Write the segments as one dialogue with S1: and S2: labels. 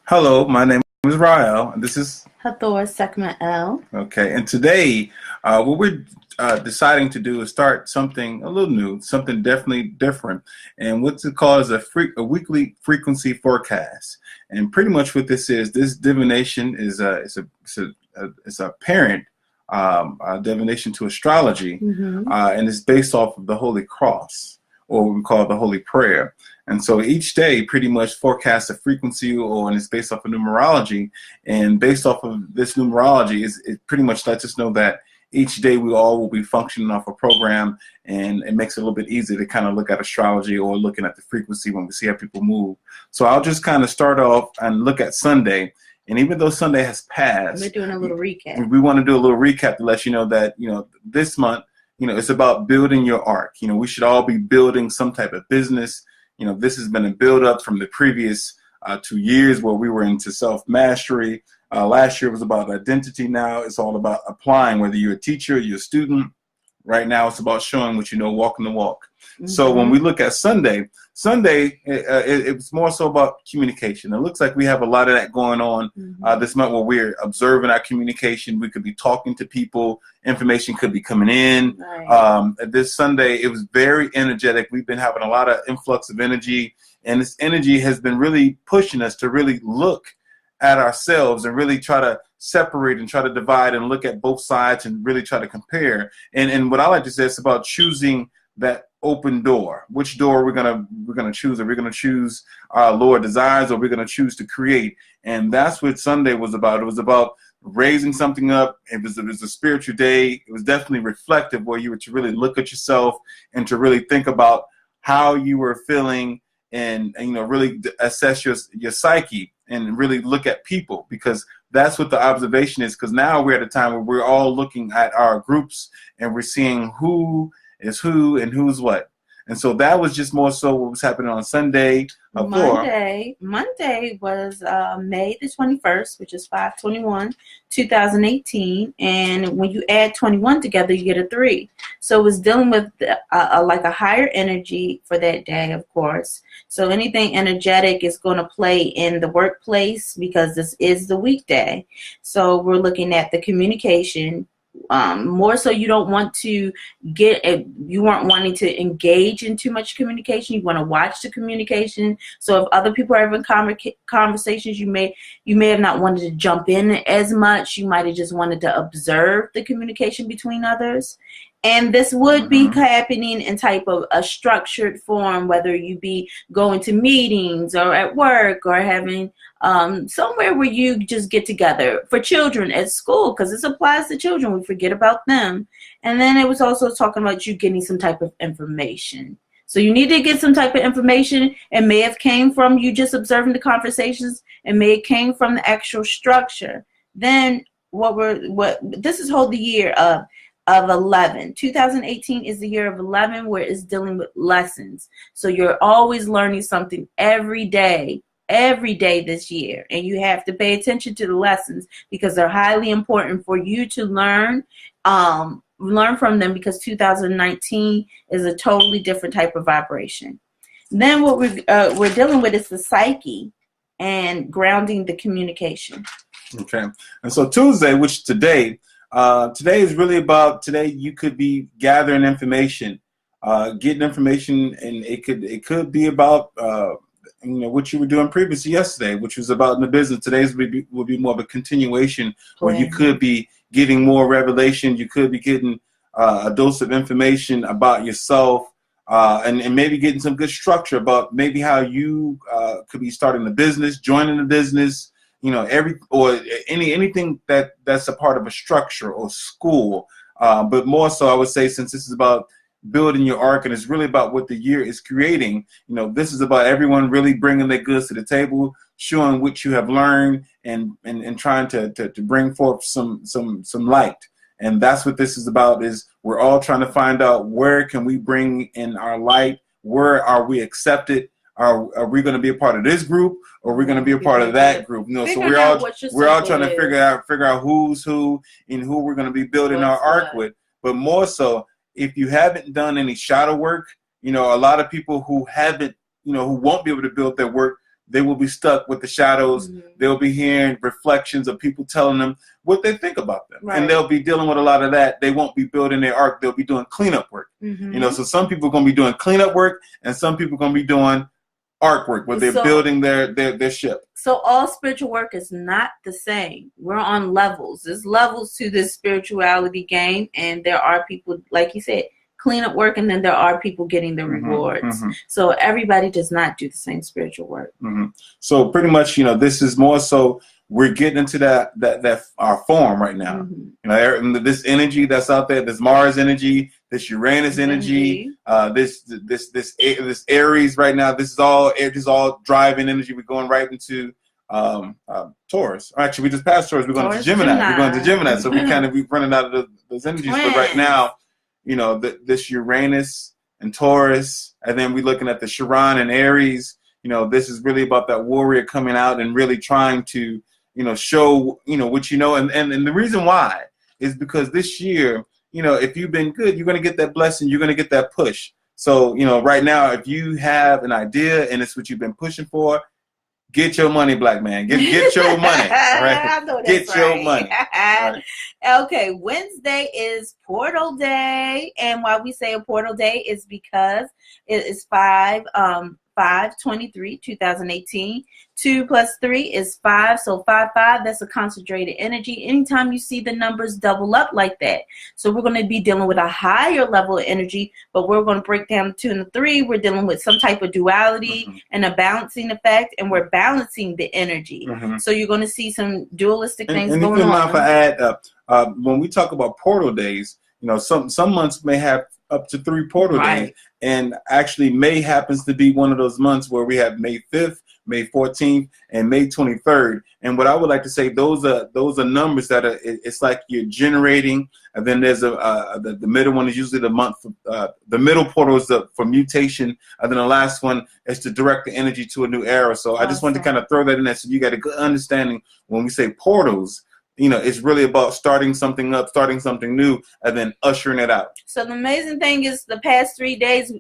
S1: Hello, my name is Rael, and this is
S2: Hathor, Sekma L.
S1: okay. And today, what we're deciding to do is start something a little new, something definitely different, and what's it called is a weekly frequency forecast. And pretty much what this divination is it's a parent divination to astrology,
S2: Mm-hmm.
S1: and it's based off of the Holy Cross, or what we call the Holy Prayer. And so each day pretty much forecasts a frequency, and it's based off of numerology. And based off of this numerology, it pretty much lets us know that each day we all will be functioning off a program, and it makes it a little bit easier to kind of look at astrology or looking at the frequency when we see how people move. So I'll just kind of start off and look at Sunday. And even though Sunday has passed,
S2: We're doing a little recap.
S1: we want to do a little recap to let you know that, this month, it's about building your ARK. We should all be building some type of business. This has been a build up from the previous 2 years where we were into self-mastery. Last year was about identity. Now it's all about applying, whether you're a teacher, you're a student. Right now it's about showing what you know, walking the walk. Mm-hmm. So when we look at Sunday, it was more so about communication. It looks like we have a lot of that going on this month, where we're observing our communication. We could be talking to people. Information could be coming in. Right. This Sunday, it was very energetic. We've been having a lot of influx of energy, and this energy has been really pushing us to really look at ourselves and really try to separate and try to divide and look at both sides and really try to compare. And what I like to say, it's about choosing that open door. Which door we're gonna choose? Are we gonna choose our lower desires, or we're gonna choose to create? And that's what Sunday was about. It was about raising something up. It was a spiritual day. It was definitely reflective, where you were to really look at yourself and to really think about how you were feeling, and really assess your psyche and really look at people, because that's what the observation is. Because now we're at a time where we're all looking at our groups and we're seeing who is who and who's what. And so that was just more so what was happening on Sunday.
S2: Monday was May the 21st, which is 5/21/2018. And when you add 21 together, you get a 3. So it was dealing with like a higher energy for that day, of course. So anything energetic is going to play in the workplace, because this is the weekday. So we're looking at the communication. More so, you don't want to you weren't wanting to engage in too much communication. You want to watch the communication. So if other people are having conversations, you may have not wanted to jump in as much. You might have just wanted to observe the communication between others. And this would be happening in type of a structured form, whether you be going to meetings or at work or having somewhere where you just get together. For children at school, because this applies to children, we forget about them. And then it was also talking about you getting some type of information. So you need to get some type of information. It may have came from you just observing the conversations. It may have came from the actual structure. Then this is whole the year of 11. 2018 is the year of 11, where it's dealing with lessons. So you're always learning something every day this year, and you have to pay attention to the lessons, because they're highly important for you to learn from them, because 2019 is a totally different type of vibration. Then what we're dealing with is the psyche and grounding the communication.
S1: Okay. And so Tuesday, which today is really about, today you could be gathering information, getting information, and it could be about what you were doing previously yesterday, which was about in the business. Today's will be more of a continuation, where you could be getting more revelation. You could be getting a dose of information about yourself, and maybe getting some good structure about maybe how you could be starting a business, joining a business, anything that's a part of a structure or school. But more so, I would say, since this is about building your ARK, and it's really about what the year is creating, this is about everyone really bringing their goods to the table, showing what you have learned, and trying to bring forth some light. And that's what this is about. Is we're all trying to find out, where can we bring in our light? Where are we accepted? Are we going to be a part of this group, or are we going to be a part of that group? So we're all trying to figure out who's who and who we're going to be building our ARK with. But more so, if you haven't done any shadow work, a lot of people who haven't, who won't be able to build their work, they will be stuck with the shadows. They'll be hearing reflections of people telling them what they think about them. And they'll be dealing with a lot of that. They won't be building their ark. They'll be doing cleanup work. You know, so some people are going to be doing cleanup work, and some people are going to be doing artwork where they're building their ship.
S2: So all spiritual work is not the same. We're on levels. There's levels to this spirituality game, and there are people, like you said, cleanup work, and then there are people getting the rewards. So everybody does not do the same spiritual work.
S1: So pretty much, you know, this is more so we're getting into that our form right now. You know, this energy that's out there, this Mars energy, this Uranus energy, this Aries right now. This is all driving energy. We're going right into Taurus. Actually, we just passed Taurus. We're going to Gemini. We're going to Gemini. So we're running out of those energies. But right now, you know, this Uranus and Taurus, and then we're looking at the Chiron and Aries. You know, this is really about that warrior coming out and really trying to, you know, show, you know, what you know. And the reason why is because this year, you know, if you've been good, you're going to get that blessing. You're going to get that push. So, you know, right now, if you have an idea and it's what you've been pushing for, get your money, black man. Get your money. Right?
S2: I know that's
S1: get your money. Right?
S2: Okay, Wednesday is Portal Day. And why we say a Portal Day is because it is 5/23/2018. 2 + 3 is 5, so 5/5. That's a concentrated energy. Anytime you see the numbers double up like that, so we're going to be dealing with a higher level of energy. But we're going to break down the 2 and the 3. We're dealing with some type of duality and a balancing effect, and we're balancing the energy. So you're going to see some dualistic things going on.
S1: And if you mind if I add, when we talk about portal days, you know, some months may have up to 3 portal days, and actually May happens to be one of those months where we have May 5th, May 14th, and May 23rd. And what I would like to say, those are numbers that are, it's like you're generating, and then there's the middle one is usually the month. The middle portal is for mutation, and then the last one is to direct the energy to a new era. So I just wanted to kind of throw that in there so you got a good understanding when we say portals. You know, it's really about starting something up, starting something new, and then ushering it out.
S2: So the amazing thing is the past 3 days,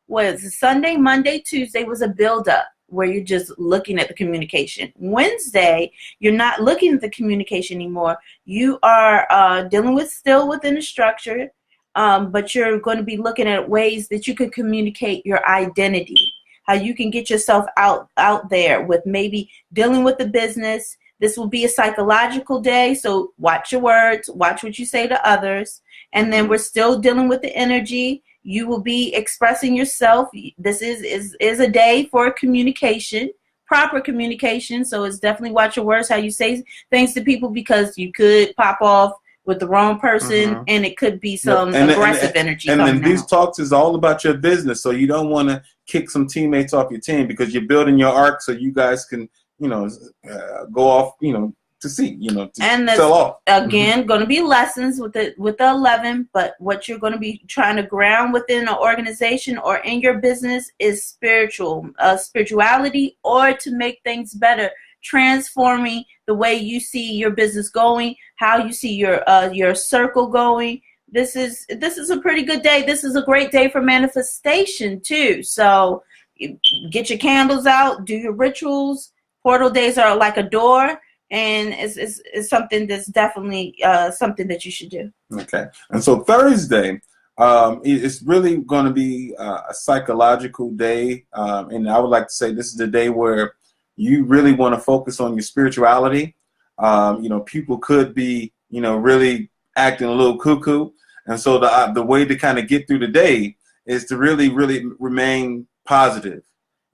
S2: was Sunday, Monday, Tuesday was a build-up where you're just looking at the communication. Wednesday, you're not looking at the communication anymore. You are dealing still within a structure, but you're going to be looking at ways that you could communicate your identity, how you can get yourself out there with maybe dealing with the business. This will be a psychological day, so watch your words, watch what you say to others. And then we're still dealing with the energy. You will be expressing yourself. This is a day for communication, proper communication. So it's definitely watch your words, how you say things to people, because you could pop off with the wrong person, and it could be some aggressive energy.
S1: And then these talks is all about your business, so you don't want to kick some teammates off your team because you're building your arc so you guys can, you know, go off, you know, to see, you know, to sell off.
S2: Again, going to be lessons with the 11, but what you're going to be trying to ground within an organization or in your business is spirituality, or to make things better, transforming the way you see your business going, how you see your circle going. This is a pretty good day. This is a great day for manifestation too. So get your candles out, do your rituals. Portal days are like a door, and it's something that's definitely something that you should do. Okay.
S1: And so Thursday, it's really going to be a psychological day. And I would like to say this is the day where you really want to focus on your spirituality. You know, people could be, you know, really acting a little cuckoo. And so the way to kind of get through the day is to really, really remain positive.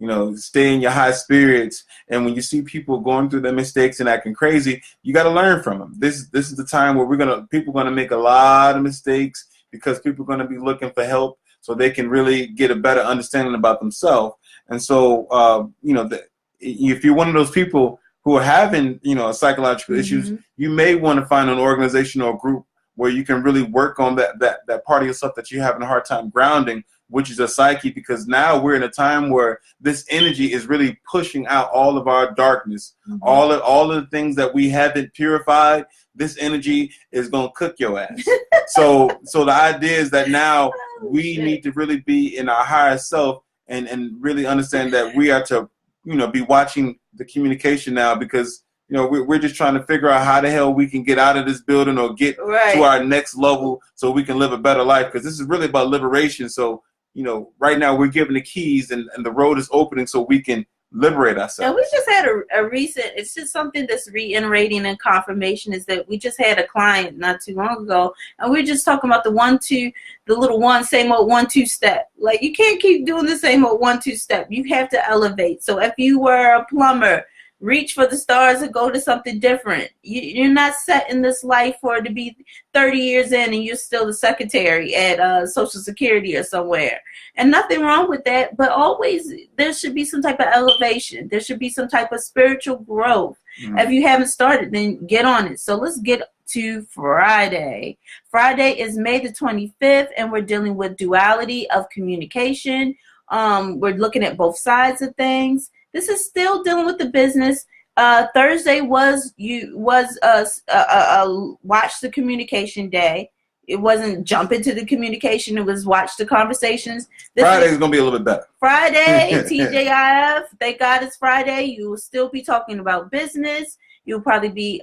S1: You know, stay in your high spirits. And when you see people going through their mistakes and acting crazy, you got to learn from them. This is the time where people are going to make a lot of mistakes because people are going to be looking for help so they can really get a better understanding about themselves. And so, you know, if you're one of those people who are having, you know, psychological issues, you may want to find an organization or a group where you can really work on that part of yourself that you're having a hard time grounding, which is a psyche, because now we're in a time where this energy is really pushing out all of our darkness, all of the things that we haven't purified. This energy is going to cook your ass. So the idea is that now we need to really be in our higher self and really understand that we are to be watching the communication now, because we're just trying to figure out how the hell we can get out of this building or get to our next level so we can live a better life, because this is really about liberation. So right now we're given the keys, and the road is opening so we can liberate ourselves.
S2: And we just had a recent, it's just something that's reiterating and confirmation, is that we just had a client not too long ago, and we were just talking about the little same old 1-2 step. Like, you can't keep doing the same old 1-2 step. You have to elevate. So if you were a plumber, reach for the stars and go to something different. You're not set in this life for it to be 30 years in and you're still the secretary at Social Security or somewhere. And nothing wrong with that, but always there should be some type of elevation. There should be some type of spiritual growth. If you haven't started, then get on it. So let's get to Friday. Friday is May the 25th, and we're dealing with duality of communication. We're looking at both sides of things. This is still dealing with the business. Thursday was watch the communication day. It wasn't jump into the communication. It was watch the conversations.
S1: Friday is going to be a little bit better.
S2: Friday, TJIF, thank God it's Friday. You will still be talking about business. You'll probably be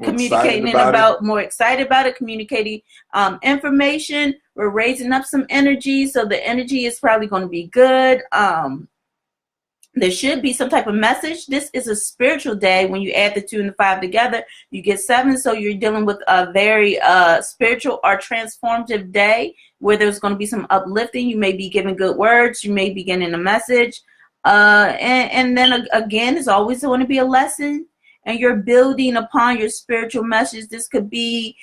S2: communicating more excited about it, communicating information. We're raising up some energy, so the energy is probably going to be good. There should be some type of message. This is a spiritual day. When you add the 2 and the 5 together, you get 7. So you're dealing with a very spiritual or transformative day where there's going to be some uplifting. You may be giving good words. You may be getting a message. And then again, it's always going to be a lesson. And you're building upon your spiritual message. This could be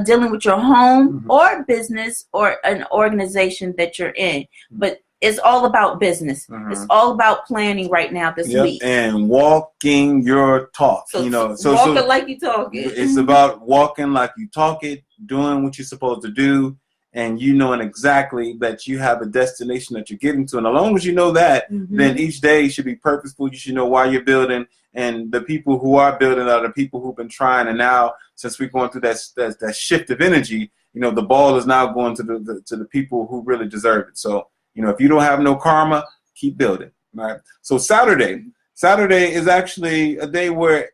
S2: dealing with your home or business or an organization that you're in. But it's all about business. It's all about planning right now this week.
S1: And walking your talk.
S2: So walking like you talk it.
S1: It's about walking like you talk it, doing what you're supposed to do, and knowing exactly that you have a destination that you're getting to. And as long as you know that, then each day should be purposeful. You should know why you're building. And the people who are building are the people who've been trying. And now, since we're going through that shift of energy, the ball is now going to the people who really deserve it. So, if you don't have no karma, keep building. Right. So Saturday is actually a day where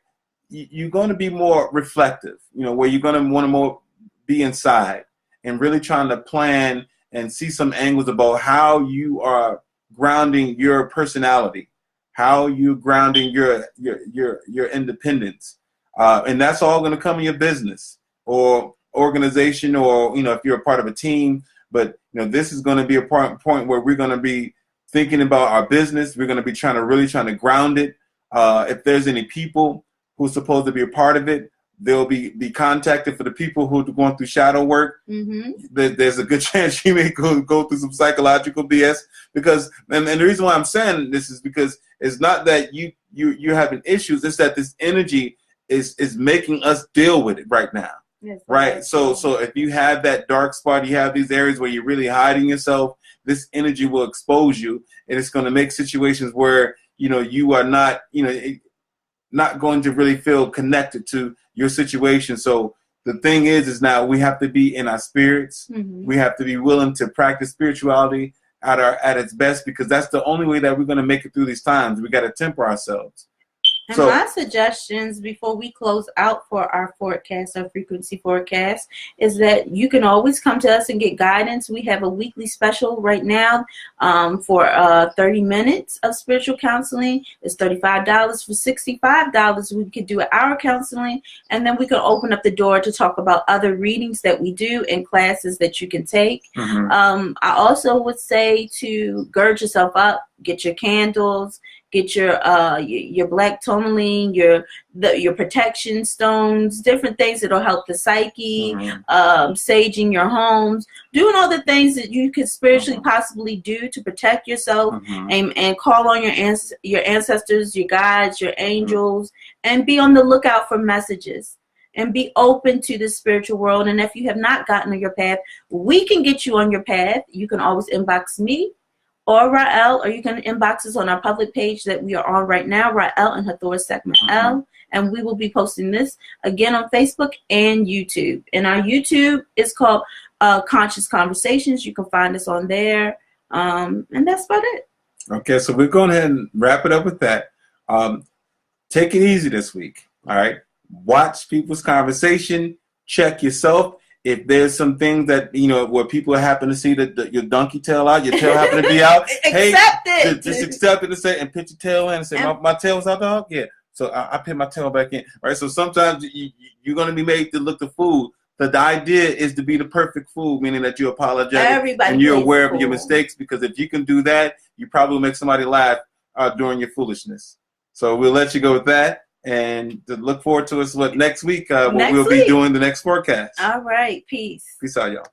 S1: you're going to be more reflective. Where you're going to want to more be inside and really trying to plan and see some angles about how you are grounding your personality, how you grounding your independence, and that's all going to come in your business or organization, or if you're a part of a team. But this is going to be a point where we're going to be thinking about our business. We're going to be trying to ground it. If there's any people who's supposed to be a part of it, they'll be contacted. For the people who are going through shadow work, there's a good chance you may go through some psychological BS. Because and the reason why I'm saying this is because it's not that you're having issues. It's that this energy is making us deal with it right now. Yes, right. So if you have that dark spot, you have these areas where you're really hiding yourself, this energy will expose you, and it's going to make situations where you are not not going to really feel connected to your situation. So the thing is now we have to be in our spirits. We have to be willing to practice spirituality at its best, because that's the only way that we're going to make it through these times. We got to temper ourselves.
S2: And my suggestions before we close out for our forecast, our frequency forecast, is that you can always come to us and get guidance. We have a weekly special right now for 30 minutes of spiritual counseling. It's $35. For $65, we could do an hour counseling, and then we can open up the door to talk about other readings that we do and classes that you can take. I also would say to gird yourself up, get your candles, get your black tourmaline, your protection stones, different things that'll help the psyche, saging your homes, doing all the things that you could spiritually possibly do to protect yourself, and call on your ancestors, your guides, your angels, and be on the lookout for messages. And be open to the spiritual world. And if you have not gotten on your path, we can get you on your path. You can always inbox me or Rael, or you can inbox us on our public page that we are on right now, Rael and Hathor Segment L. And we will be posting this again on Facebook and YouTube. And our YouTube is called Conscious Conversations. You can find us on there. And that's about it.
S1: Okay, so we're going ahead and wrap it up with that. Take it easy this week. All right. Watch people's conversation. Check yourself. If there's some things that, where people happen to see that your donkey tail out, your tail happen to be out,
S2: accept it.
S1: Just accept it and say, and pitch your tail in and say, my tail was out, dog? Yeah. So I put my tail back in. Right. So sometimes you're going to be made to look the fool. The idea is to be the perfect fool, meaning that you're apologetic and you're aware of your mistakes, because if you can do that, you probably will make somebody laugh during your foolishness. So we'll let you go with that, and to look forward to us next week, what we'll be doing the next forecast.
S2: All right. Peace.
S1: Peace out, y'all.